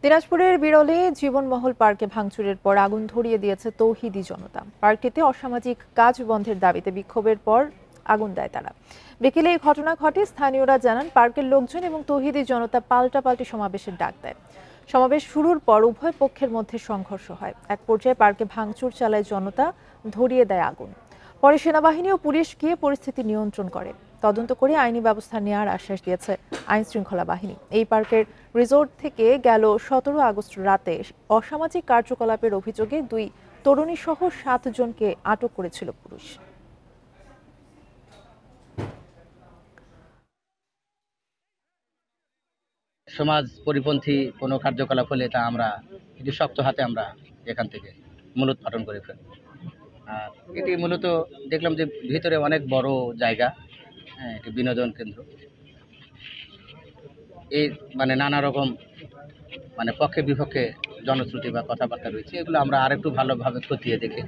দিনাজপুরের বিরলে জীবনমহল পার্কে ভাঙচুরের পর আগুন ধরিয়ে দিয়েছে তৌহিদি জনতা। পার্কটিতে অসামাজিক কাজ বন্ধের দাবিতে বিক্ষোভের পর আগুন দেয় তারা। বিকেলে এই ঘটনা ঘটে। স্থানীয়রা জানান, পার্কের লোকজন এবং তৌহিদি জনতা পাল্টাপাল্টি সমাবেশের ডাক দেয়। সমাবেশ শুরুর পর উভয় পক্ষের মধ্যে সংঘর্ষ হয়। এক পর্যায়ে পার্কে ভাঙচুর চালায় জনতা, ধরিয়ে দেয় আগুন। পরে সেনাবাহিনী ও পুলিশ গিয়ে পরিস্থিতি নিয়ন্ত্রণ করে। তদন্ত করে আইনি ব্যবস্থা নেওয়ার আশ্বাস দিয়েছে আইন শৃঙ্খলা বাহিনী। এই পার্কের রিসোর্ট থেকে গেল 17 আগস্ট রাতে অসামাজিক কার্যকলাপের অভিযোগে 2 তরুণী সহ 7 জনকে আটক করেছিল পুলিশ। সমাজ পরিপন্থী কোনো কার্যকলাপ হলে তা আমরা এটি শক্ত হাতে আমরা এখান থেকে মূলোৎপাটন করে ফেলি। আর এটি মূলত দেখলাম যে ভিতরে অনেক বড় জায়গা, হ্যাঁ, এটি বিনোদন কেন্দ্র। এই নানা রকম পক্ষে বিপক্ষে জনশ্রুতি বা কথাবার্তা রয়েছে, এগুলো আমরা আরেকটু ভালোভাবে খতিয়ে দেখে